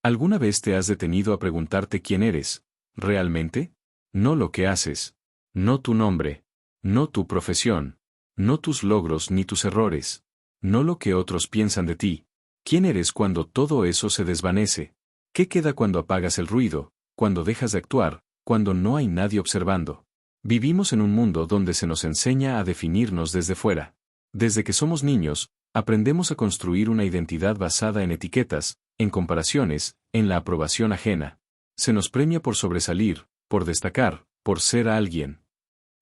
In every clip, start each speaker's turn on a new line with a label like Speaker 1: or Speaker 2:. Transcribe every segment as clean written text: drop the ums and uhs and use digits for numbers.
Speaker 1: ¿Alguna vez te has detenido a preguntarte quién eres, realmente? No lo que haces. No tu nombre. No tu profesión. No tus logros ni tus errores. No lo que otros piensan de ti. ¿Quién eres cuando todo eso se desvanece? ¿Qué queda cuando apagas el ruido, cuando dejas de actuar, cuando no hay nadie observando? Vivimos en un mundo donde se nos enseña a definirnos desde fuera. Desde que somos niños, aprendemos a construir una identidad basada en etiquetas, en comparaciones, en la aprobación ajena. Se nos premia por sobresalir, por destacar, por ser alguien.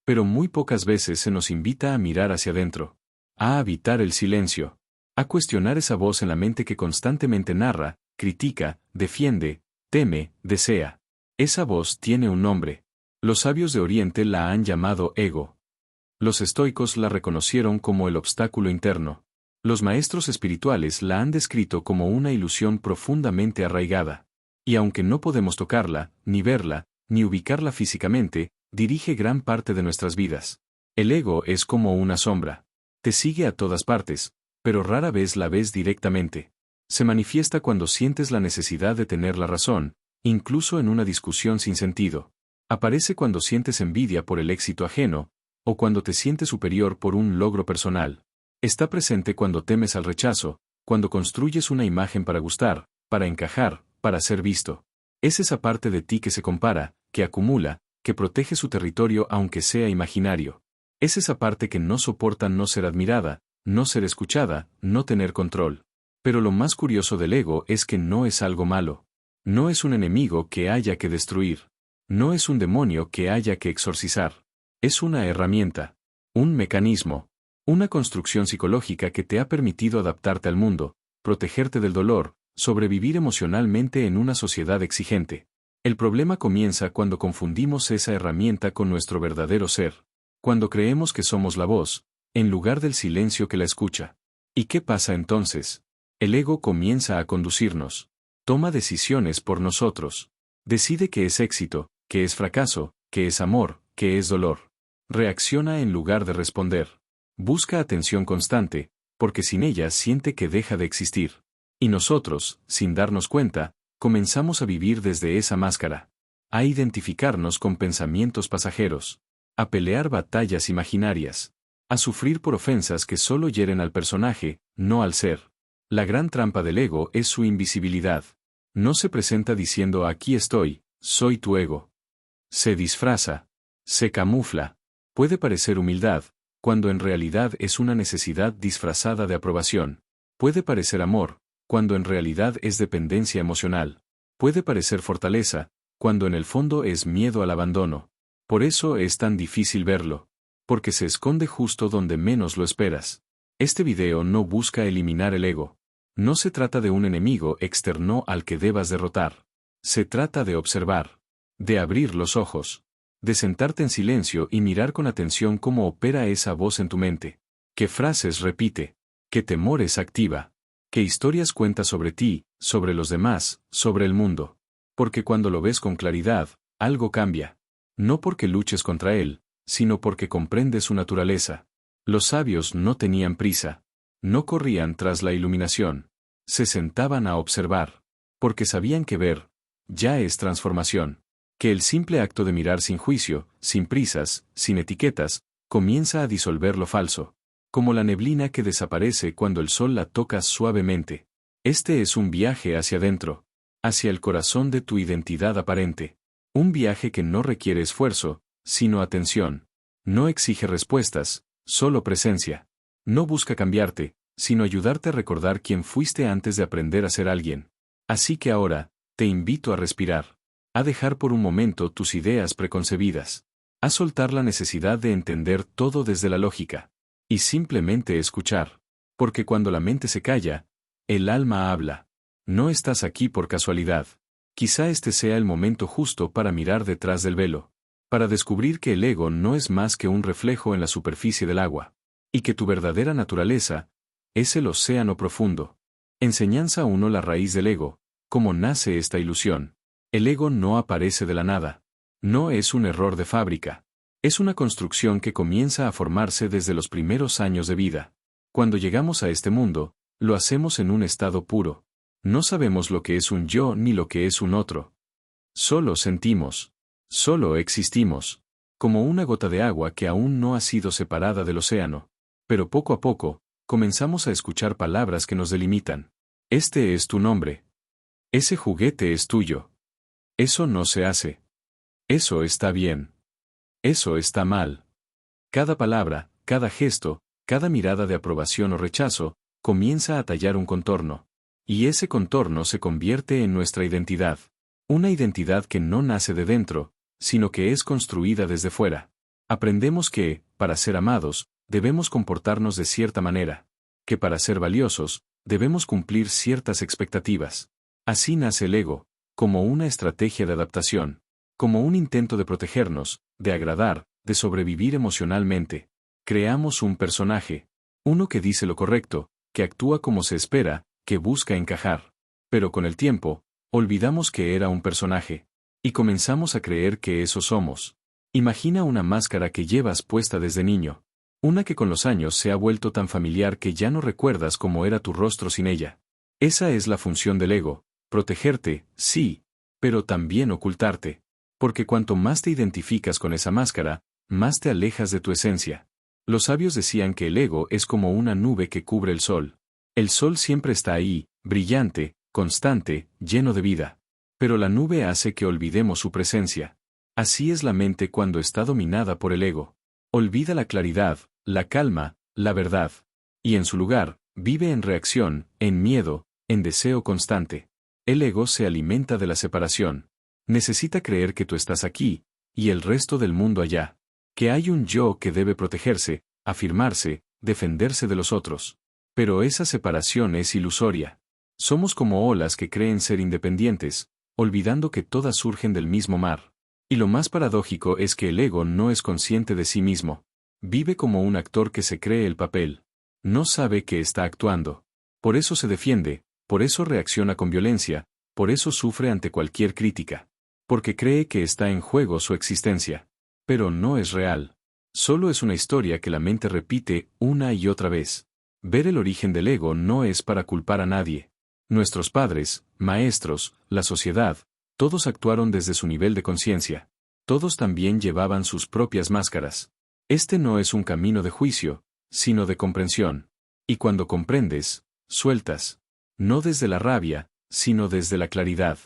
Speaker 1: Pero muy pocas veces se nos invita a mirar hacia adentro, a habitar el silencio, a cuestionar esa voz en la mente que constantemente narra, critica, defiende, teme, desea. Esa voz tiene un nombre. Los sabios de Oriente la han llamado ego. Los estoicos la reconocieron como el obstáculo interno. Los maestros espirituales la han descrito como una ilusión profundamente arraigada. Y aunque no podemos tocarla, ni verla, ni ubicarla físicamente, dirige gran parte de nuestras vidas. El ego es como una sombra. Te sigue a todas partes, pero rara vez la ves directamente. Se manifiesta cuando sientes la necesidad de tener la razón, incluso en una discusión sin sentido. Aparece cuando sientes envidia por el éxito ajeno, o cuando te sientes superior por un logro personal. Está presente cuando temes al rechazo, cuando construyes una imagen para gustar, para encajar, para ser visto. Es esa parte de ti que se compara, que acumula, que protege su territorio aunque sea imaginario. Es esa parte que no soporta no ser admirada, no ser escuchada, no tener control. Pero lo más curioso del ego es que no es algo malo. No es un enemigo que haya que destruir. No es un demonio que haya que exorcizar. Es una herramienta, un mecanismo, una construcción psicológica que te ha permitido adaptarte al mundo, protegerte del dolor, sobrevivir emocionalmente en una sociedad exigente. El problema comienza cuando confundimos esa herramienta con nuestro verdadero ser. Cuando creemos que somos la voz, en lugar del silencio que la escucha. ¿Y qué pasa entonces? El ego comienza a conducirnos. Toma decisiones por nosotros. Decide qué es éxito, qué es fracaso, qué es amor, qué es dolor. Reacciona en lugar de responder. Busca atención constante, porque sin ella siente que deja de existir. Y nosotros, sin darnos cuenta, comenzamos a vivir desde esa máscara. A identificarnos con pensamientos pasajeros. A pelear batallas imaginarias. A sufrir por ofensas que solo hieren al personaje, no al ser. La gran trampa del ego es su invisibilidad. No se presenta diciendo aquí estoy, soy tu ego. Se disfraza. Se camufla. Puede parecer humildad, cuando en realidad es una necesidad disfrazada de aprobación. Puede parecer amor, cuando en realidad es dependencia emocional. Puede parecer fortaleza, cuando en el fondo es miedo al abandono. Por eso es tan difícil verlo. Porque se esconde justo donde menos lo esperas. Este video no busca eliminar el ego. No se trata de un enemigo externo al que debas derrotar. Se trata de observar. De abrir los ojos. De sentarte en silencio y mirar con atención cómo opera esa voz en tu mente. ¿Qué frases repite? ¿Qué temores activa? ¿Qué historias cuenta sobre ti, sobre los demás, sobre el mundo? Porque cuando lo ves con claridad, algo cambia. No porque luches contra él, sino porque comprendes su naturaleza. Los sabios no tenían prisa. No corrían tras la iluminación. Se sentaban a observar. Porque sabían que ver, ya es transformación. Que el simple acto de mirar sin juicio, sin prisas, sin etiquetas, comienza a disolver lo falso. Como la neblina que desaparece cuando el sol la toca suavemente. Este es un viaje hacia adentro. Hacia el corazón de tu identidad aparente. Un viaje que no requiere esfuerzo, sino atención. No exige respuestas, solo presencia. No busca cambiarte, sino ayudarte a recordar quién fuiste antes de aprender a ser alguien. Así que ahora, te invito a respirar. A dejar por un momento tus ideas preconcebidas. A soltar la necesidad de entender todo desde la lógica. Y simplemente escuchar. Porque cuando la mente se calla, el alma habla. No estás aquí por casualidad. Quizá este sea el momento justo para mirar detrás del velo. Para descubrir que el ego no es más que un reflejo en la superficie del agua. Y que tu verdadera naturaleza es el océano profundo. Enseñanza 1. La raíz del ego. ¿Cómo nace esta ilusión? El ego no aparece de la nada. No es un error de fábrica. Es una construcción que comienza a formarse desde los primeros años de vida. Cuando llegamos a este mundo, lo hacemos en un estado puro. No sabemos lo que es un yo ni lo que es un otro. Solo sentimos. Solo existimos. Como una gota de agua que aún no ha sido separada del océano. Pero poco a poco, comenzamos a escuchar palabras que nos delimitan. Este es tu nombre. Ese juguete es tuyo. Eso no se hace. Eso está bien. Eso está mal. Cada palabra, cada gesto, cada mirada de aprobación o rechazo, comienza a tallar un contorno. Y ese contorno se convierte en nuestra identidad. Una identidad que no nace de dentro, sino que es construida desde fuera. Aprendemos que, para ser amados, debemos comportarnos de cierta manera. Que para ser valiosos, debemos cumplir ciertas expectativas. Así nace el ego, como una estrategia de adaptación. Como un intento de protegernos, de agradar, de sobrevivir emocionalmente. Creamos un personaje. Uno que dice lo correcto, que actúa como se espera, que busca encajar. Pero con el tiempo, olvidamos que era un personaje. Y comenzamos a creer que eso somos. Imagina una máscara que llevas puesta desde niño. Una que con los años se ha vuelto tan familiar que ya no recuerdas cómo era tu rostro sin ella. Esa es la función del ego, protegerte, sí, pero también ocultarte. Porque cuanto más te identificas con esa máscara, más te alejas de tu esencia. Los sabios decían que el ego es como una nube que cubre el sol. El sol siempre está ahí, brillante, constante, lleno de vida. Pero la nube hace que olvidemos su presencia. Así es la mente cuando está dominada por el ego. Olvida la claridad, la calma, la verdad. Y en su lugar, vive en reacción, en miedo, en deseo constante. El ego se alimenta de la separación. Necesita creer que tú estás aquí, y el resto del mundo allá. Que hay un yo que debe protegerse, afirmarse, defenderse de los otros. Pero esa separación es ilusoria. Somos como olas que creen ser independientes, olvidando que todas surgen del mismo mar. Y lo más paradójico es que el ego no es consciente de sí mismo. Vive como un actor que se cree el papel. No sabe que está actuando. Por eso se defiende, por eso reacciona con violencia, por eso sufre ante cualquier crítica. Porque cree que está en juego su existencia. Pero no es real. Solo es una historia que la mente repite una y otra vez. Ver el origen del ego no es para culpar a nadie. Nuestros padres, maestros, la sociedad, todos actuaron desde su nivel de conciencia. Todos también llevaban sus propias máscaras. Este no es un camino de juicio, sino de comprensión. Y cuando comprendes, sueltas. No desde la rabia, sino desde la claridad.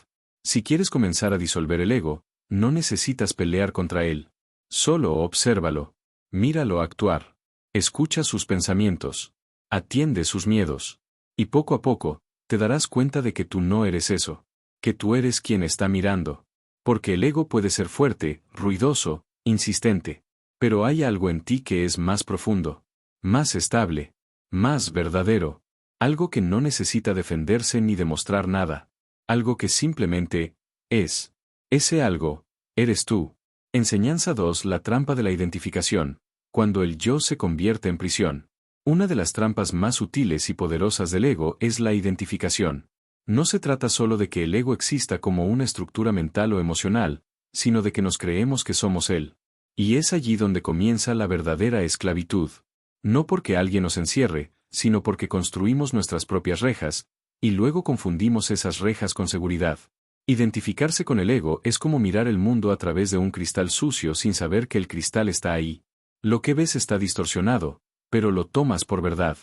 Speaker 1: Si quieres comenzar a disolver el ego, no necesitas pelear contra él. Solo obsérvalo. Míralo actuar. Escucha sus pensamientos. Atiende sus miedos. Y poco a poco, te darás cuenta de que tú no eres eso. Que tú eres quien está mirando. Porque el ego puede ser fuerte, ruidoso, insistente. Pero hay algo en ti que es más profundo. Más estable. Más verdadero. Algo que no necesita defenderse ni demostrar nada. Algo que simplemente es. Ese algo, eres tú. Enseñanza 2. La trampa de la identificación. Cuando el yo se convierte en prisión. Una de las trampas más sutiles y poderosas del ego es la identificación. No se trata solo de que el ego exista como una estructura mental o emocional, sino de que nos creemos que somos él. Y es allí donde comienza la verdadera esclavitud. No porque alguien nos encierre, sino porque construimos nuestras propias rejas, y luego confundimos esas rejas con seguridad. Identificarse con el ego es como mirar el mundo a través de un cristal sucio sin saber que el cristal está ahí. Lo que ves está distorsionado, pero lo tomas por verdad.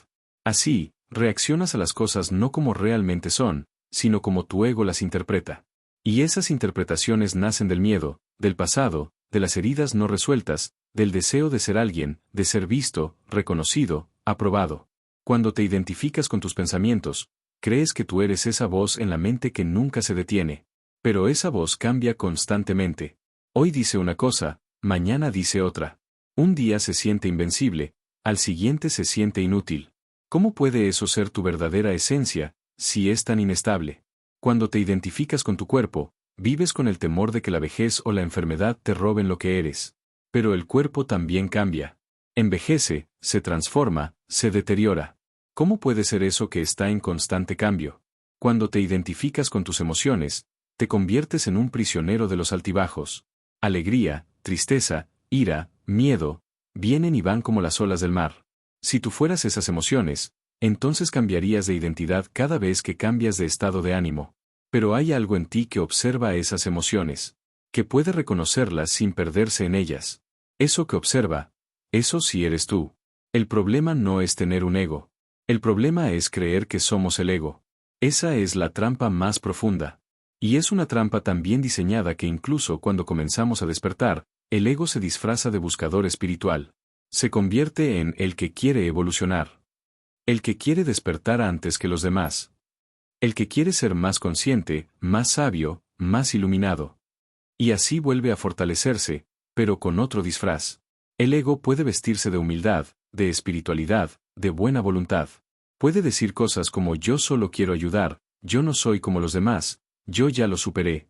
Speaker 1: Así, reaccionas a las cosas no como realmente son, sino como tu ego las interpreta. Y esas interpretaciones nacen del miedo, del pasado, de las heridas no resueltas, del deseo de ser alguien, de ser visto, reconocido, aprobado. Cuando te identificas con tus pensamientos, crees que tú eres esa voz en la mente que nunca se detiene. Pero esa voz cambia constantemente. Hoy dice una cosa, mañana dice otra. Un día se siente invencible, al siguiente se siente inútil. ¿Cómo puede eso ser tu verdadera esencia, si es tan inestable? Cuando te identificas con tu cuerpo, vives con el temor de que la vejez o la enfermedad te roben lo que eres. Pero el cuerpo también cambia. Envejece, se transforma, se deteriora. ¿Cómo puede ser eso que está en constante cambio? Cuando te identificas con tus emociones, te conviertes en un prisionero de los altibajos. Alegría, tristeza, ira, miedo, vienen y van como las olas del mar. Si tú fueras esas emociones, entonces cambiarías de identidad cada vez que cambias de estado de ánimo. Pero hay algo en ti que observa esas emociones, que puede reconocerlas sin perderse en ellas. Eso que observa, eso sí eres tú. El problema no es tener un ego. El problema es creer que somos el ego. Esa es la trampa más profunda. Y es una trampa tan bien diseñada que incluso cuando comenzamos a despertar, el ego se disfraza de buscador espiritual. Se convierte en el que quiere evolucionar. El que quiere despertar antes que los demás. El que quiere ser más consciente, más sabio, más iluminado. Y así vuelve a fortalecerse, pero con otro disfraz. El ego puede vestirse de humildad, de espiritualidad, de buena voluntad. Puede decir cosas como yo solo quiero ayudar, yo no soy como los demás, yo ya lo superé.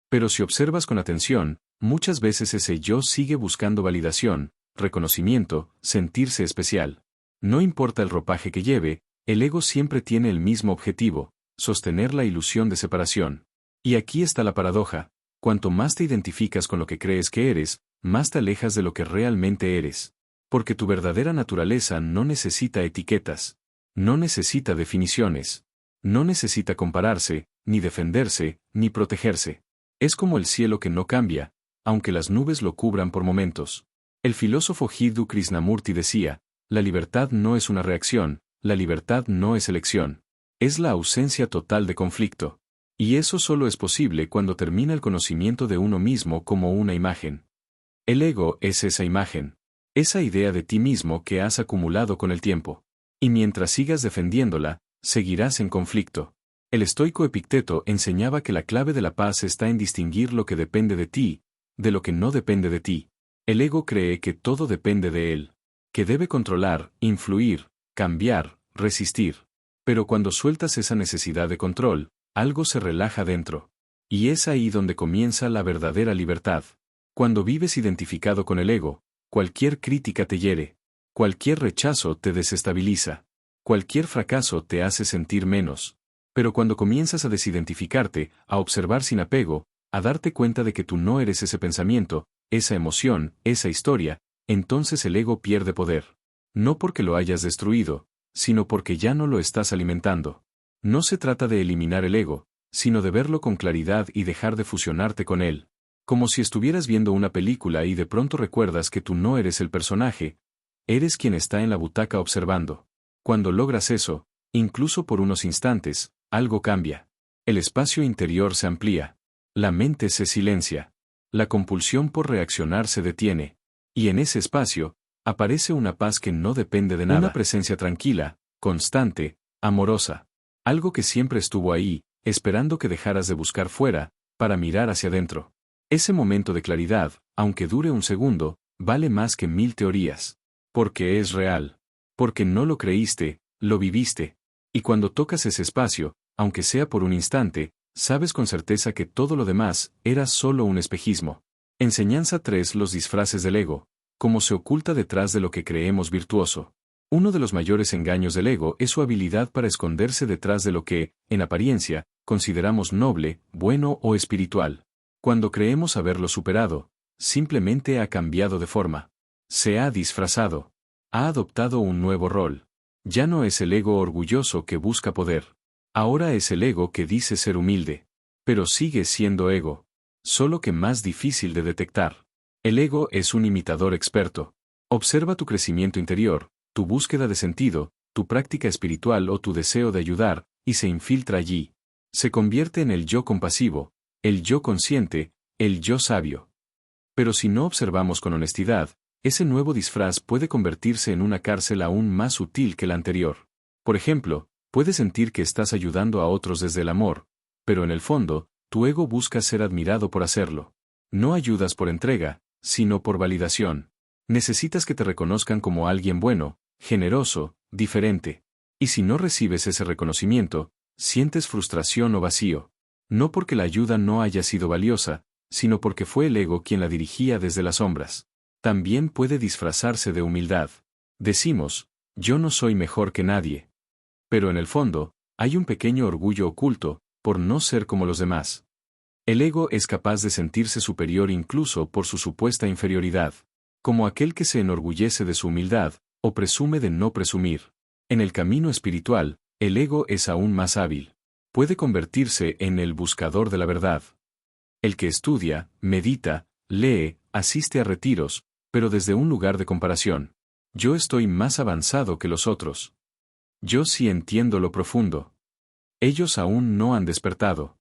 Speaker 1: Pero si observas con atención, muchas veces ese yo sigue buscando validación, reconocimiento, sentirse especial. No importa el ropaje que lleve, el ego siempre tiene el mismo objetivo, sostener la ilusión de separación. Y aquí está la paradoja. Cuanto más te identificas con lo que crees que eres, más te alejas de lo que realmente eres. Porque tu verdadera naturaleza no necesita etiquetas. No necesita definiciones. No necesita compararse, ni defenderse, ni protegerse. Es como el cielo que no cambia, aunque las nubes lo cubran por momentos. El filósofo Jiddu Krishnamurti decía, la libertad no es una reacción, la libertad no es elección. Es la ausencia total de conflicto. Y eso solo es posible cuando termina el conocimiento de uno mismo como una imagen. El ego es esa imagen. Esa idea de ti mismo que has acumulado con el tiempo. Y mientras sigas defendiéndola, seguirás en conflicto. El estoico Epicteto enseñaba que la clave de la paz está en distinguir lo que depende de ti, de lo que no depende de ti. El ego cree que todo depende de él. Que debe controlar, influir, cambiar, resistir. Pero cuando sueltas esa necesidad de control, algo se relaja dentro. Y es ahí donde comienza la verdadera libertad. Cuando vives identificado con el ego, cualquier crítica te hiere. Cualquier rechazo te desestabiliza. Cualquier fracaso te hace sentir menos. Pero cuando comienzas a desidentificarte, a observar sin apego, a darte cuenta de que tú no eres ese pensamiento, esa emoción, esa historia, entonces el ego pierde poder. No porque lo hayas destruido, sino porque ya no lo estás alimentando. No se trata de eliminar el ego, sino de verlo con claridad y dejar de fusionarte con él. Como si estuvieras viendo una película y de pronto recuerdas que tú no eres el personaje, eres quien está en la butaca observando. Cuando logras eso, incluso por unos instantes, algo cambia. El espacio interior se amplía. La mente se silencia. La compulsión por reaccionar se detiene. Y en ese espacio, aparece una paz que no depende de nada. Una presencia tranquila, constante, amorosa. Algo que siempre estuvo ahí, esperando que dejaras de buscar fuera, para mirar hacia adentro. Ese momento de claridad, aunque dure un segundo, vale más que 1000 teorías. Porque es real. Porque no lo creíste, lo viviste. Y cuando tocas ese espacio, aunque sea por un instante, sabes con certeza que todo lo demás era solo un espejismo. Enseñanza 3. Los disfraces del ego. Cómo se oculta detrás de lo que creemos virtuoso. Uno de los mayores engaños del ego es su habilidad para esconderse detrás de lo que, en apariencia, consideramos noble, bueno o espiritual. Cuando creemos haberlo superado, simplemente ha cambiado de forma. Se ha disfrazado. Ha adoptado un nuevo rol. Ya no es el ego orgulloso que busca poder. Ahora es el ego que dice ser humilde. Pero sigue siendo ego. Solo que más difícil de detectar. El ego es un imitador experto. Observa tu crecimiento interior, tu búsqueda de sentido, tu práctica espiritual o tu deseo de ayudar, y se infiltra allí. Se convierte en el yo compasivo, el yo consciente, el yo sabio. Pero si no observamos con honestidad, ese nuevo disfraz puede convertirse en una cárcel aún más sutil que la anterior. Por ejemplo, puedes sentir que estás ayudando a otros desde el amor, pero en el fondo, tu ego busca ser admirado por hacerlo. No ayudas por entrega, sino por validación. Necesitas que te reconozcan como alguien bueno, generoso, diferente. Y si no recibes ese reconocimiento, sientes frustración o vacío. No porque la ayuda no haya sido valiosa, sino porque fue el ego quien la dirigía desde las sombras. También puede disfrazarse de humildad. Decimos, yo no soy mejor que nadie. Pero en el fondo, hay un pequeño orgullo oculto, por no ser como los demás. El ego es capaz de sentirse superior incluso por su supuesta inferioridad. Como aquel que se enorgullece de su humildad, o presume de no presumir. En el camino espiritual, el ego es aún más hábil. Puede convertirse en el buscador de la verdad. El que estudia, medita, lee, asiste a retiros, pero desde un lugar de comparación. Yo estoy más avanzado que los otros. Yo sí entiendo lo profundo. Ellos aún no han despertado.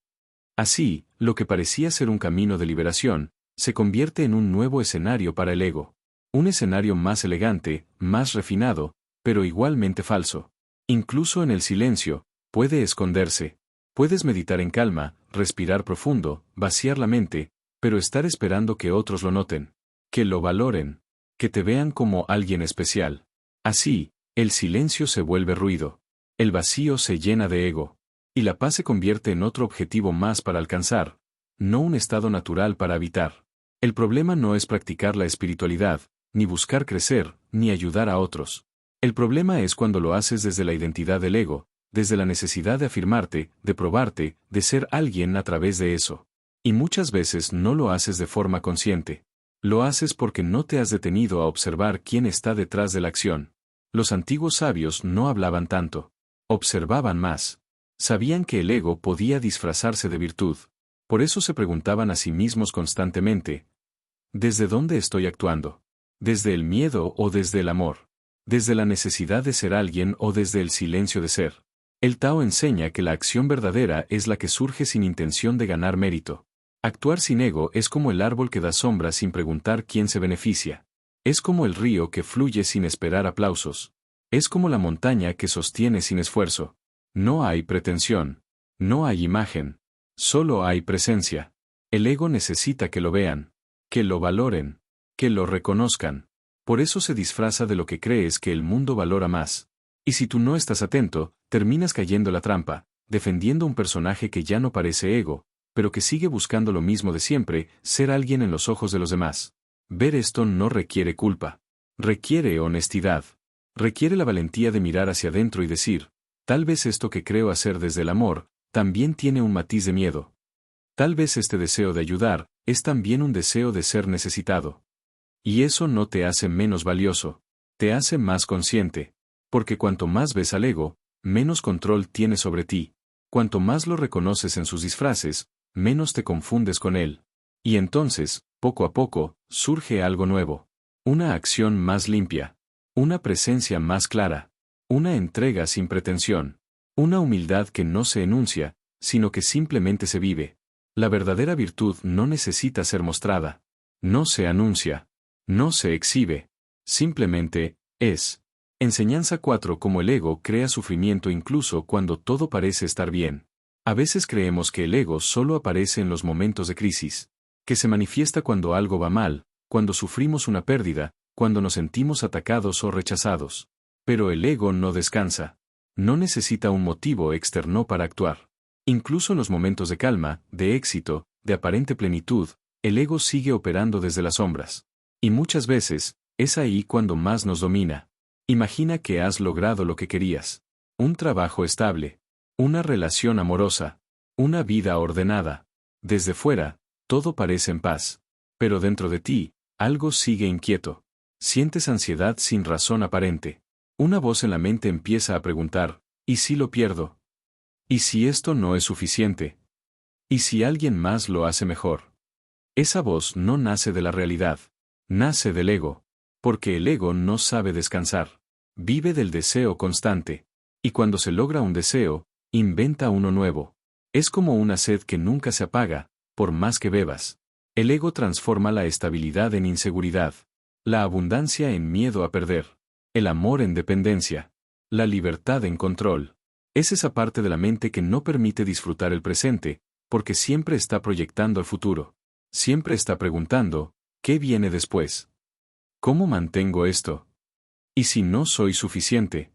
Speaker 1: Así, lo que parecía ser un camino de liberación, se convierte en un nuevo escenario para el ego. Un escenario más elegante, más refinado, pero igualmente falso. Incluso en el silencio, puede esconderse. Puedes meditar en calma, respirar profundo, vaciar la mente, pero estar esperando que otros lo noten, que lo valoren, que te vean como alguien especial. Así, el silencio se vuelve ruido. El vacío se llena de ego. Y la paz se convierte en otro objetivo más para alcanzar, no un estado natural para habitar. El problema no es practicar la espiritualidad, ni buscar crecer, ni ayudar a otros. El problema es cuando lo haces desde la identidad del ego, desde la necesidad de afirmarte, de probarte, de ser alguien a través de eso. Y muchas veces no lo haces de forma consciente. Lo haces porque no te has detenido a observar quién está detrás de la acción. Los antiguos sabios no hablaban tanto. Observaban más. Sabían que el ego podía disfrazarse de virtud. Por eso se preguntaban a sí mismos constantemente: ¿desde dónde estoy actuando? ¿Desde el miedo o desde el amor? ¿Desde la necesidad de ser alguien o desde el silencio de ser? El Tao enseña que la acción verdadera es la que surge sin intención de ganar mérito. Actuar sin ego es como el árbol que da sombra sin preguntar quién se beneficia. Es como el río que fluye sin esperar aplausos. Es como la montaña que sostiene sin esfuerzo. No hay pretensión. No hay imagen. Solo hay presencia. El ego necesita que lo vean, que lo valoren, que lo reconozcan. Por eso se disfraza de lo que crees que el mundo valora más. Y si tú no estás atento, terminas cayendo en la trampa, defendiendo un personaje que ya no parece ego, pero que sigue buscando lo mismo de siempre, ser alguien en los ojos de los demás. Ver esto no requiere culpa. Requiere honestidad. Requiere la valentía de mirar hacia adentro y decir: tal vez esto que creo hacer desde el amor, también tiene un matiz de miedo. Tal vez este deseo de ayudar, es también un deseo de ser necesitado. Y eso no te hace menos valioso, te hace más consciente. Porque cuanto más ves al ego, menos control tiene sobre ti. Cuanto más lo reconoces en sus disfraces, menos te confundes con él. Y entonces, poco a poco, surge algo nuevo. Una acción más limpia. Una presencia más clara. Una entrega sin pretensión. Una humildad que no se enuncia, sino que simplemente se vive. La verdadera virtud no necesita ser mostrada. No se anuncia. No se exhibe. Simplemente, es. Enseñanza 4. Cómo el ego crea sufrimiento incluso cuando todo parece estar bien. A veces creemos que el ego solo aparece en los momentos de crisis. Que se manifiesta cuando algo va mal, cuando sufrimos una pérdida, cuando nos sentimos atacados o rechazados. Pero el ego no descansa. No necesita un motivo externo para actuar. Incluso en los momentos de calma, de éxito, de aparente plenitud, el ego sigue operando desde las sombras. Y muchas veces, es ahí cuando más nos domina. Imagina que has logrado lo que querías. Un trabajo estable. Una relación amorosa. Una vida ordenada. Desde fuera, todo parece en paz. Pero dentro de ti, algo sigue inquieto. Sientes ansiedad sin razón aparente. Una voz en la mente empieza a preguntar: ¿y si lo pierdo? ¿Y si esto no es suficiente? ¿Y si alguien más lo hace mejor? Esa voz no nace de la realidad. Nace del ego. Porque el ego no sabe descansar. Vive del deseo constante. Y cuando se logra un deseo, inventa uno nuevo. Es como una sed que nunca se apaga, por más que bebas. El ego transforma la estabilidad en inseguridad. La abundancia en miedo a perder. El amor en dependencia. La libertad en control. Es esa parte de la mente que no permite disfrutar el presente, porque siempre está proyectando al futuro. Siempre está preguntando: ¿qué viene después? ¿Cómo mantengo esto? ¿Y si no soy suficiente?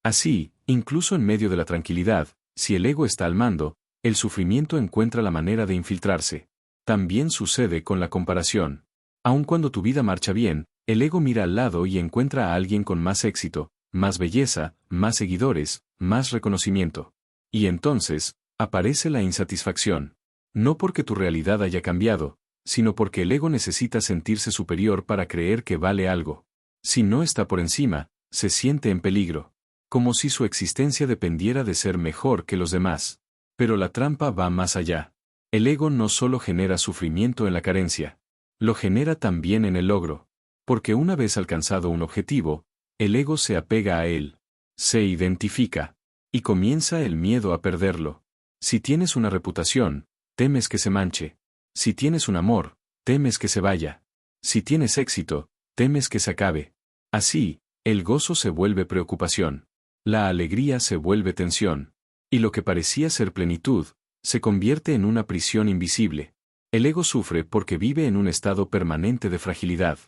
Speaker 1: Así, incluso en medio de la tranquilidad, si el ego está al mando, el sufrimiento encuentra la manera de infiltrarse. También sucede con la comparación. Aun cuando tu vida marcha bien, el ego mira al lado y encuentra a alguien con más éxito, más belleza, más seguidores, más reconocimiento. Y entonces, aparece la insatisfacción. No porque tu realidad haya cambiado, sino porque el ego necesita sentirse superior para creer que vale algo. Si no está por encima, se siente en peligro. como si su existencia dependiera de ser mejor que los demás. Pero la trampa va más allá. El ego no solo genera sufrimiento en la carencia, lo genera también en el logro. Porque una vez alcanzado un objetivo, el ego se apega a él, se identifica, y comienza el miedo a perderlo. Si tienes una reputación, temes que se manche. Si tienes un amor, temes que se vaya. Si tienes éxito, temes que se acabe. Así, el gozo se vuelve preocupación. La alegría se vuelve tensión. Y lo que parecía ser plenitud, se convierte en una prisión invisible. El ego sufre porque vive en un estado permanente de fragilidad.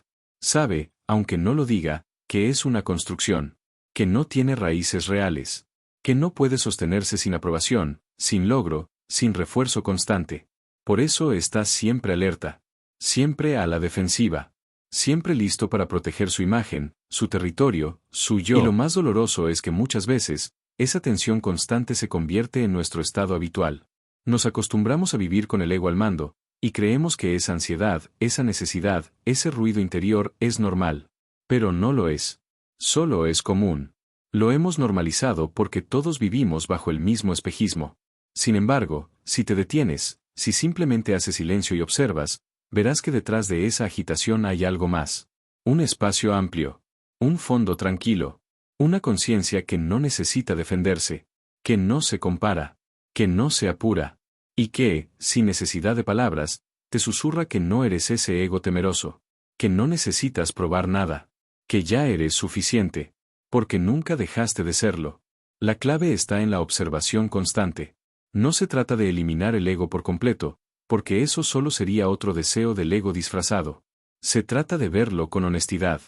Speaker 1: Sabe, aunque no lo diga, que es una construcción, que no tiene raíces reales, que no puede sostenerse sin aprobación, sin logro, sin refuerzo constante. Por eso está siempre alerta, siempre a la defensiva, siempre listo para proteger su imagen, su territorio, su yo. Y lo más doloroso es que muchas veces, esa tensión constante se convierte en nuestro estado habitual. Nos acostumbramos a vivir con el ego al mando, y creemos que esa ansiedad, esa necesidad, ese ruido interior es normal. Pero no lo es. Solo es común. Lo hemos normalizado porque todos vivimos bajo el mismo espejismo. Sin embargo, si te detienes, si simplemente haces silencio y observas, verás que detrás de esa agitación hay algo más. Un espacio amplio. Un fondo tranquilo. Una conciencia que no necesita defenderse. Que no se compara. Que no se apura. Y que, sin necesidad de palabras, te susurra que no eres ese ego temeroso. Que no necesitas probar nada. Que ya eres suficiente. Porque nunca dejaste de serlo. La clave está en la observación constante. No se trata de eliminar el ego por completo, porque eso solo sería otro deseo del ego disfrazado. Se trata de verlo con honestidad.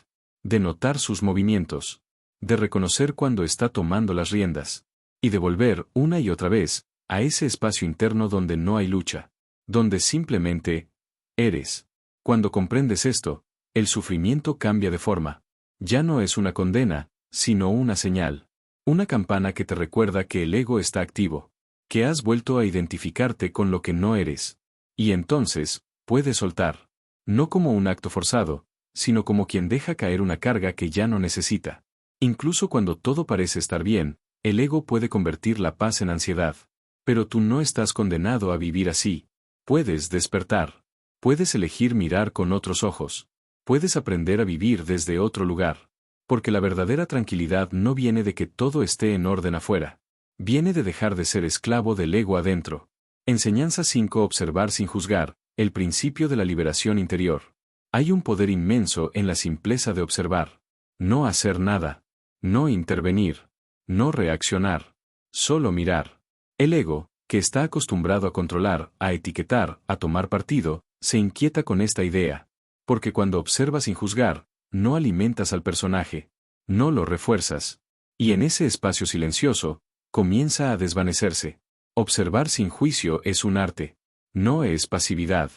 Speaker 1: De notar sus movimientos. De reconocer cuando está tomando las riendas. Y de volver, una y otra vez, a ese espacio interno donde no hay lucha. Donde simplemente eres. Cuando comprendes esto, el sufrimiento cambia de forma. Ya no es una condena, sino una señal. Una campana que te recuerda que el ego está activo. Que has vuelto a identificarte con lo que no eres. Y entonces, puedes soltar. No como un acto forzado, sino como quien deja caer una carga que ya no necesita. Incluso cuando todo parece estar bien, el ego puede convertir la paz en ansiedad. Pero tú no estás condenado a vivir así. Puedes despertar. Puedes elegir mirar con otros ojos. Puedes aprender a vivir desde otro lugar. Porque la verdadera tranquilidad no viene de que todo esté en orden afuera. Viene de dejar de ser esclavo del ego adentro. Enseñanza 5. Observar sin juzgar, el principio de la liberación interior. Hay un poder inmenso en la simpleza de observar. No hacer nada. No intervenir. No reaccionar. Solo mirar. El ego, que está acostumbrado a controlar, a etiquetar, a tomar partido, se inquieta con esta idea. Porque cuando observas sin juzgar, no alimentas al personaje. No lo refuerzas. Y en ese espacio silencioso, comienza a desvanecerse. Observar sin juicio es un arte. No es pasividad.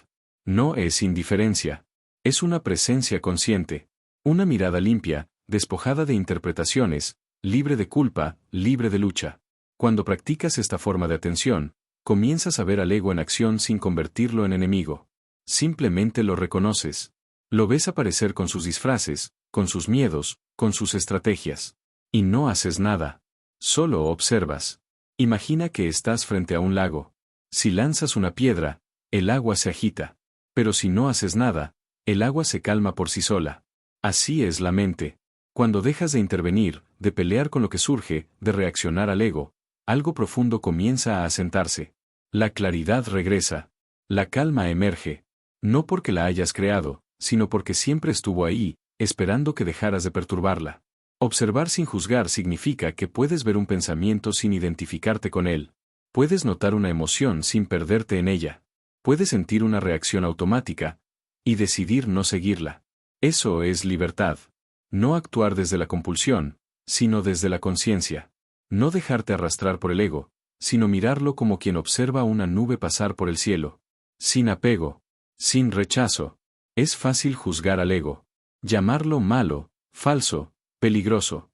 Speaker 1: No es indiferencia. Es una presencia consciente. Una mirada limpia, despojada de interpretaciones, libre de culpa, libre de lucha. Cuando practicas esta forma de atención, comienzas a ver al ego en acción sin convertirlo en enemigo. Simplemente lo reconoces. Lo ves aparecer con sus disfraces, con sus miedos, con sus estrategias. Y no haces nada. Solo observas. Imagina que estás frente a un lago. Si lanzas una piedra, el agua se agita. Pero si no haces nada, el agua se calma por sí sola. Así es la mente. Cuando dejas de intervenir, de pelear con lo que surge, de reaccionar al ego, algo profundo comienza a asentarse. La claridad regresa. La calma emerge. No porque la hayas creado, sino porque siempre estuvo ahí, esperando que dejaras de perturbarla. Observar sin juzgar significa que puedes ver un pensamiento sin identificarte con él. Puedes notar una emoción sin perderte en ella. Puedes sentir una reacción automática y decidir no seguirla. Eso es libertad. No actuar desde la compulsión, sino desde la conciencia. No dejarte arrastrar por el ego, sino mirarlo como quien observa una nube pasar por el cielo. Sin apego. Sin rechazo. Es fácil juzgar al ego. Llamarlo malo, falso, peligroso.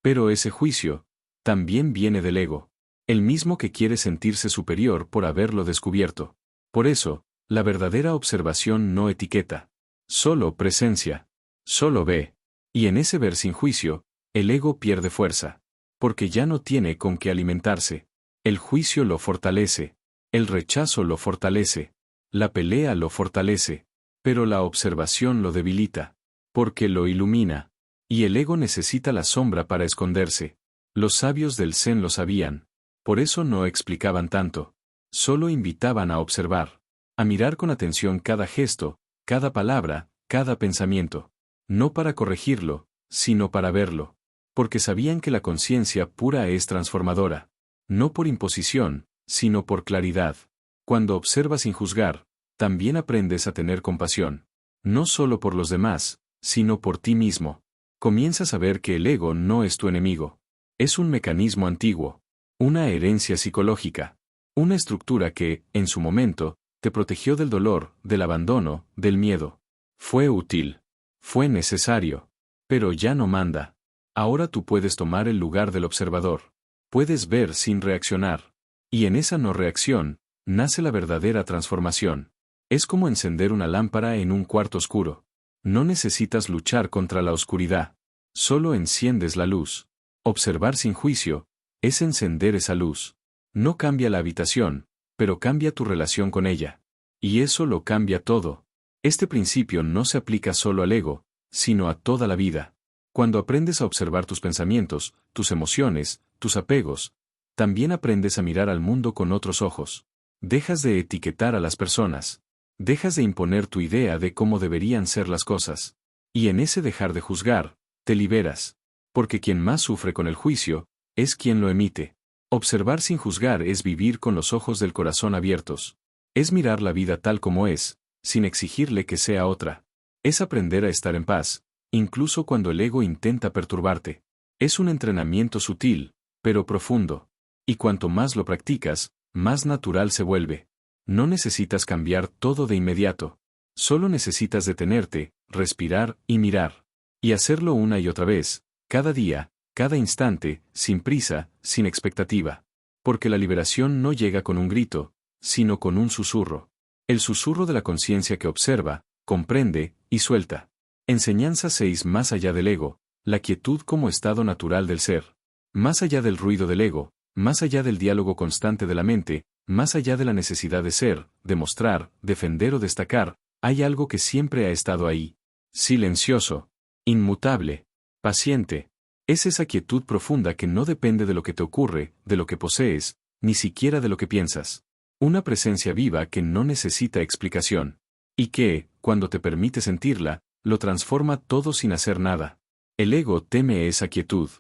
Speaker 1: Pero ese juicio también viene del ego. El mismo que quiere sentirse superior por haberlo descubierto. Por eso, la verdadera observación no etiqueta. Solo presencia. Solo ve. Y en ese ver sin juicio, el ego pierde fuerza. porque ya no tiene con qué alimentarse. El juicio lo fortalece. El rechazo lo fortalece. La pelea lo fortalece. Pero la observación lo debilita. Porque lo ilumina. Y el ego necesita la sombra para esconderse. Los sabios del Zen lo sabían. Por eso no explicaban tanto. Solo invitaban a observar. A mirar con atención cada gesto, cada palabra, cada pensamiento. No para corregirlo, sino para verlo. Porque sabían que la conciencia pura es transformadora. No por imposición, sino por claridad. Cuando observas sin juzgar, también aprendes a tener compasión. No solo por los demás, sino por ti mismo. Comienzas a ver que el ego no es tu enemigo. Es un mecanismo antiguo. Una herencia psicológica. Una estructura que, en su momento, te protegió del dolor, del abandono, del miedo. Fue útil. Fue necesario. Pero ya no manda. Ahora tú puedes tomar el lugar del observador. Puedes ver sin reaccionar. Y en esa no reacción, nace la verdadera transformación. Es como encender una lámpara en un cuarto oscuro. No necesitas luchar contra la oscuridad. Solo enciendes la luz. Observar sin juicio es encender esa luz. No cambia la habitación, pero cambia tu relación con ella. Y eso lo cambia todo. Este principio no se aplica solo al ego, sino a toda la vida. Cuando aprendes a observar tus pensamientos, tus emociones, tus apegos, también aprendes a mirar al mundo con otros ojos. Dejas de etiquetar a las personas. Dejas de imponer tu idea de cómo deberían ser las cosas. Y en ese dejar de juzgar, te liberas. Porque quien más sufre con el juicio, es quien lo emite. Observar sin juzgar es vivir con los ojos del corazón abiertos. Es mirar la vida tal como es, sin exigirle que sea otra. Es aprender a estar en paz, incluso cuando el ego intenta perturbarte. Es un entrenamiento sutil, pero profundo. Y cuanto más lo practicas, más natural se vuelve. No necesitas cambiar todo de inmediato. Solo necesitas detenerte, respirar y mirar. Y hacerlo una y otra vez, cada día, cada instante, sin prisa, sin expectativa. Porque la liberación no llega con un grito, sino con un susurro. El susurro de la conciencia que observa, comprende y suelta. Enseñanza 6. Más allá del ego, la quietud como estado natural del ser. Más allá del ruido del ego, más allá del diálogo constante de la mente, más allá de la necesidad de ser, demostrar, defender o destacar, hay algo que siempre ha estado ahí. Silencioso. Inmutable. Paciente. Es esa quietud profunda que no depende de lo que te ocurre, de lo que posees, ni siquiera de lo que piensas. Una presencia viva que no necesita explicación. Y que, cuando te permite sentirla, lo transforma todo sin hacer nada. El ego teme esa quietud.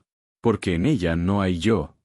Speaker 1: Porque en ella no hay yo.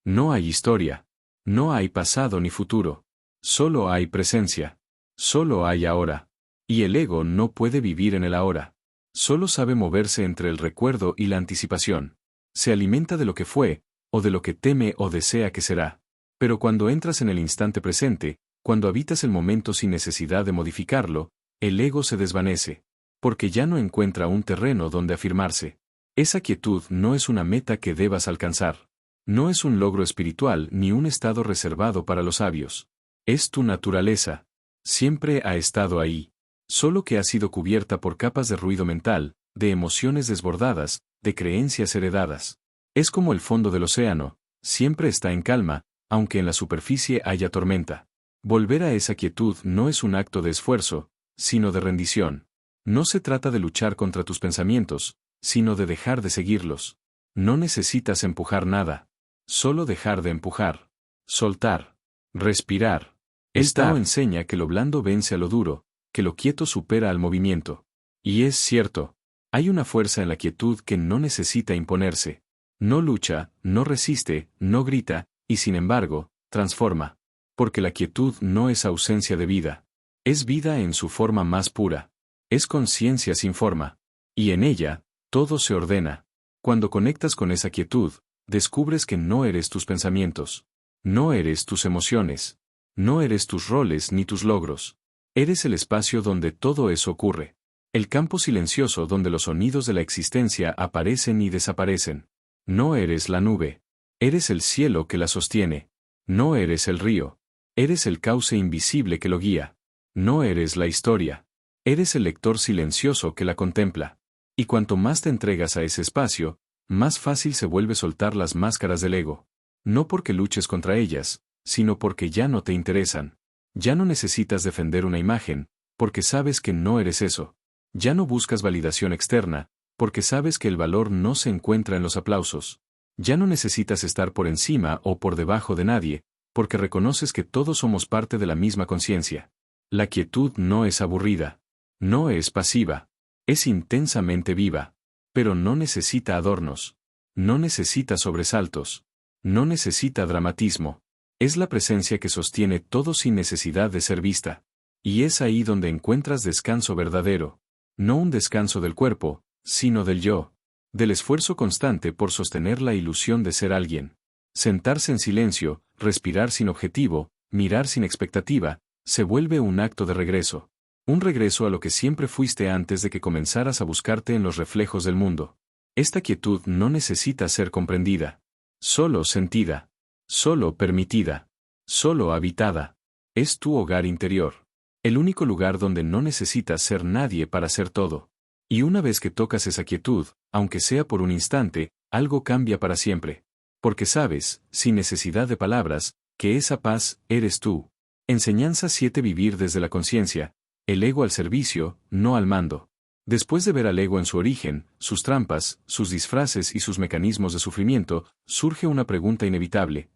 Speaker 1: No hay historia. No hay pasado ni futuro. Solo hay presencia. Solo hay ahora. Y el ego no puede vivir en el ahora. Solo sabe moverse entre el recuerdo y la anticipación. Se alimenta de lo que fue, o de lo que teme o desea que será. Pero cuando entras en el instante presente, cuando habitas el momento sin necesidad de modificarlo, el ego se desvanece. Porque ya no encuentra un terreno donde afirmarse. Esa quietud no es una meta que debas alcanzar. No es un logro espiritual ni un estado reservado para los sabios. Es tu naturaleza. Siempre ha estado ahí. Solo que ha sido cubierta por capas de ruido mental, de emociones desbordadas, de creencias heredadas. Es como el fondo del océano, siempre está en calma, aunque en la superficie haya tormenta. Volver a esa quietud no es un acto de esfuerzo, sino de rendición. No se trata de luchar contra tus pensamientos, sino de dejar de seguirlos. No necesitas empujar nada. Solo dejar de empujar. Soltar. Respirar. El Tao enseña que lo blando vence a lo duro, que lo quieto supera al movimiento. Y es cierto. Hay una fuerza en la quietud que no necesita imponerse. No lucha, no resiste, no grita, y sin embargo, transforma. Porque la quietud no es ausencia de vida. Es vida en su forma más pura. Es conciencia sin forma. Y en ella, todo se ordena. Cuando conectas con esa quietud, descubres que no eres tus pensamientos. No eres tus emociones. No eres tus roles ni tus logros. Eres el espacio donde todo eso ocurre. El campo silencioso donde los sonidos de la existencia aparecen y desaparecen. No eres la nube. Eres el cielo que la sostiene. No eres el río. Eres el cauce invisible que lo guía. No eres la historia. Eres el lector silencioso que la contempla. Y cuanto más te entregas a ese espacio, más fácil se vuelve soltar las máscaras del ego. No porque luches contra ellas, sino porque ya no te interesan. Ya no necesitas defender una imagen, porque sabes que no eres eso. Ya no buscas validación externa, porque sabes que el valor no se encuentra en los aplausos. Ya no necesitas estar por encima o por debajo de nadie, porque reconoces que todos somos parte de la misma conciencia. La quietud no es aburrida. No es pasiva. Es intensamente viva. Pero no necesita adornos. No necesita sobresaltos. No necesita dramatismo. Es la presencia que sostiene todo sin necesidad de ser vista. Y es ahí donde encuentras descanso verdadero. No un descanso del cuerpo, sino del yo. Del esfuerzo constante por sostener la ilusión de ser alguien. Sentarse en silencio, respirar sin objetivo, mirar sin expectativa, se vuelve un acto de regreso. Un regreso a lo que siempre fuiste antes de que comenzaras a buscarte en los reflejos del mundo. Esta quietud no necesita ser comprendida. Solo sentida. Solo permitida. Solo habitada. Es tu hogar interior. El único lugar donde no necesitas ser nadie para ser todo. Y una vez que tocas esa quietud, aunque sea por un instante, algo cambia para siempre. Porque sabes, sin necesidad de palabras, que esa paz eres tú. Enseñanza 7. Vivir desde la conciencia. El ego al servicio, no al mando. Después de ver al ego en su origen, sus trampas, sus disfraces y sus mecanismos de sufrimiento, surge una pregunta inevitable.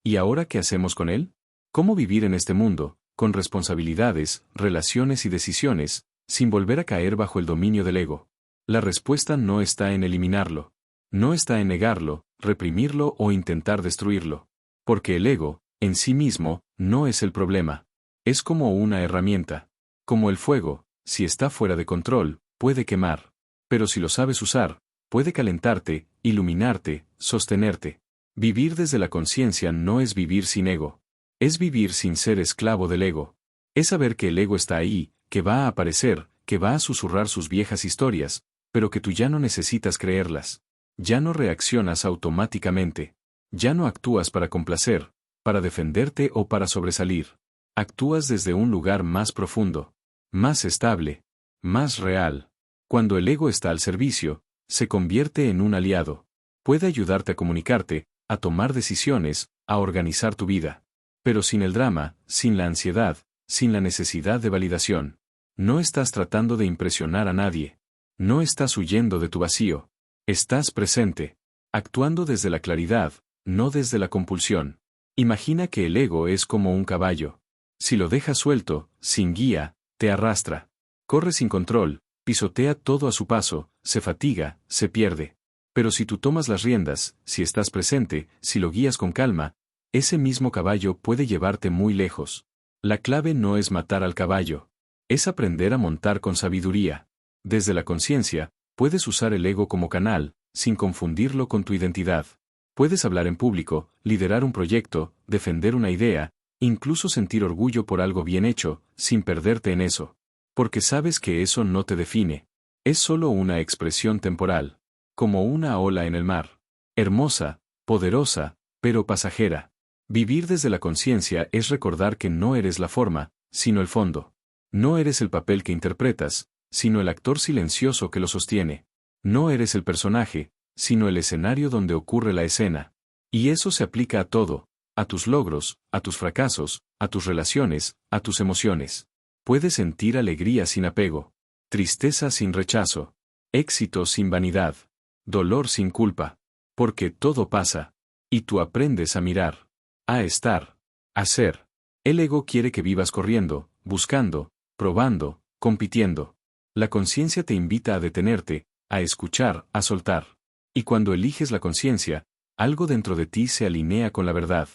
Speaker 1: ¿Y ahora qué hacemos con él? ¿Cómo vivir en este mundo, con responsabilidades, relaciones y decisiones, sin volver a caer bajo el dominio del ego? La respuesta no está en eliminarlo. No está en negarlo, reprimirlo o intentar destruirlo. Porque el ego, en sí mismo, no es el problema. Es como una herramienta. Como el fuego, si está fuera de control, puede quemar. Pero si lo sabes usar, puede calentarte, iluminarte, sostenerte. Vivir desde la conciencia no es vivir sin ego. Es vivir sin ser esclavo del ego. Es saber que el ego está ahí, que va a aparecer, que va a susurrar sus viejas historias, pero que tú ya no necesitas creerlas. Ya no reaccionas automáticamente. Ya no actúas para complacer, para defenderte o para sobresalir. Actúas desde un lugar más profundo, más estable, más real. Cuando el ego está al servicio, se convierte en un aliado. Puede ayudarte a comunicarte, a tomar decisiones, a organizar tu vida. Pero sin el drama, sin la ansiedad, sin la necesidad de validación. No estás tratando de impresionar a nadie. No estás huyendo de tu vacío. Estás presente, actuando desde la claridad, no desde la compulsión. Imagina que el ego es como un caballo. Si lo dejas suelto, sin guía, te arrastra. Corre sin control, pisotea todo a su paso, se fatiga, se pierde. Pero si tú tomas las riendas, si estás presente, si lo guías con calma, ese mismo caballo puede llevarte muy lejos. La clave no es matar al caballo. Es aprender a montar con sabiduría. Desde la conciencia, puedes usar el ego como canal, sin confundirlo con tu identidad. Puedes hablar en público, liderar un proyecto, defender una idea, incluso sentir orgullo por algo bien hecho, sin perderte en eso. Porque sabes que eso no te define. Es solo una expresión temporal. Como una ola en el mar. Hermosa, poderosa, pero pasajera. Vivir desde la conciencia es recordar que no eres la forma, sino el fondo. No eres el papel que interpretas, sino el actor silencioso que lo sostiene. No eres el personaje, sino el escenario donde ocurre la escena. Y eso se aplica a todo, a tus logros, a tus fracasos, a tus relaciones, a tus emociones. Puedes sentir alegría sin apego, tristeza sin rechazo, éxito sin vanidad, dolor sin culpa, porque todo pasa. Y tú aprendes a mirar, a estar, a ser. El ego quiere que vivas corriendo, buscando, probando, compitiendo. La conciencia te invita a detenerte, a escuchar, a soltar. Y cuando eliges la conciencia, algo dentro de ti se alinea con la verdad.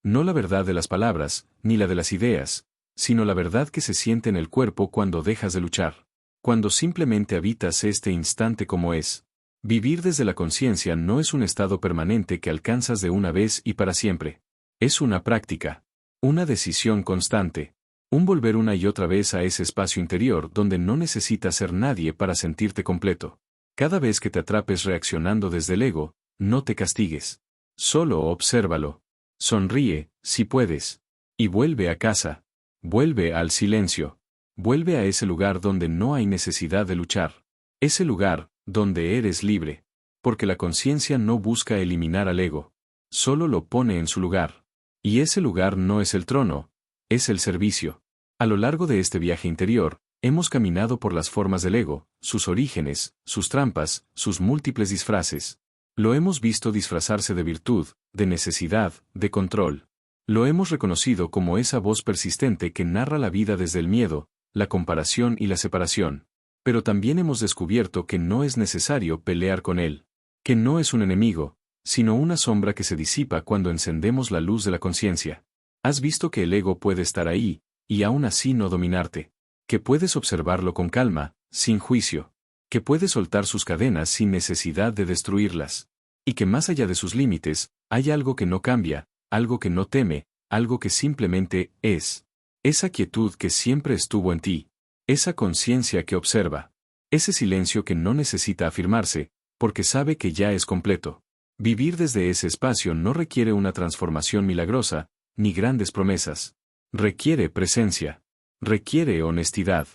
Speaker 1: No la verdad de las palabras, ni la de las ideas, sino la verdad que se siente en el cuerpo cuando dejas de luchar. Cuando simplemente habitas este instante como es. Vivir desde la conciencia no es un estado permanente que alcanzas de una vez y para siempre. Es una práctica. Una decisión constante. Un volver una y otra vez a ese espacio interior donde no necesitas ser nadie para sentirte completo. Cada vez que te atrapes reaccionando desde el ego, no te castigues. Solo obsérvalo. Sonríe, si puedes. Y vuelve a casa. Vuelve al silencio. Vuelve a ese lugar donde no hay necesidad de luchar. Ese lugar, donde eres libre. porque la conciencia no busca eliminar al ego. Solo lo pone en su lugar. Y ese lugar no es el trono, es el servicio. A lo largo de este viaje interior, hemos caminado por las formas del ego, sus orígenes, sus trampas, sus múltiples disfraces. Lo hemos visto disfrazarse de virtud, de necesidad, de control. Lo hemos reconocido como esa voz persistente que narra la vida desde el miedo, la comparación y la separación. Pero también hemos descubierto que no es necesario pelear con él. Que no es un enemigo, sino una sombra que se disipa cuando encendemos la luz de la conciencia. Has visto que el ego puede estar ahí, y aún así no dominarte. Que puedes observarlo con calma, sin juicio. Que puedes soltar sus cadenas sin necesidad de destruirlas. Y que más allá de sus límites, hay algo que no cambia, algo que no teme, algo que simplemente es. Esa quietud que siempre estuvo en ti. Esa conciencia que observa. Ese silencio que no necesita afirmarse, porque sabe que ya es completo. Vivir desde ese espacio no requiere una transformación milagrosa, ni grandes promesas. Requiere presencia. Requiere honestidad.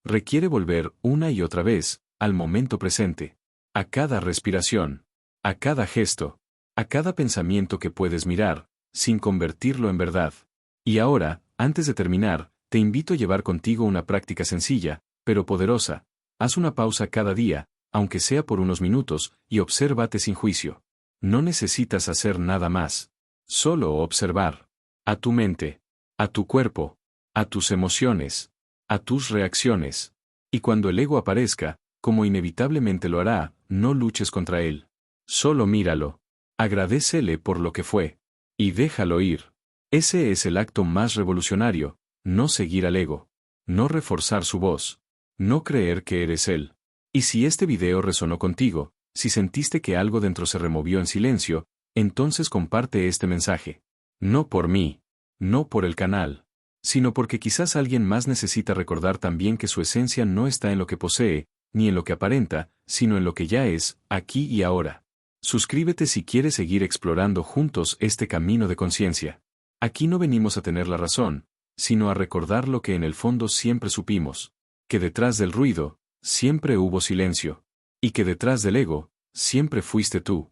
Speaker 1: Requiere volver una y otra vez, al momento presente. A cada respiración. A cada gesto. A cada pensamiento que puedes mirar, sin convertirlo en verdad. Y ahora, antes de terminar, te invito a llevar contigo una práctica sencilla, pero poderosa. Haz una pausa cada día, aunque sea por unos minutos, y obsérvate sin juicio. No necesitas hacer nada más. Solo observar. A tu mente. A tu cuerpo. A tus emociones. A tus reacciones. Y cuando el ego aparezca, como inevitablemente lo hará, no luches contra él. Solo míralo. Agradécele por lo que fue. Y déjalo ir. Ese es el acto más revolucionario, no seguir al ego. No reforzar su voz. No creer que eres él. Y si este video resonó contigo, si sentiste que algo dentro se removió en silencio, entonces comparte este mensaje. No por mí, no por el canal, sino porque quizás alguien más necesita recordar también que su esencia no está en lo que posee, ni en lo que aparenta, sino en lo que ya es, aquí y ahora. Suscríbete si quieres seguir explorando juntos este camino de conciencia. Aquí no venimos a tener la razón, sino a recordar lo que en el fondo siempre supimos, que detrás del ruido, siempre hubo silencio, y que detrás del ego, siempre fuiste tú.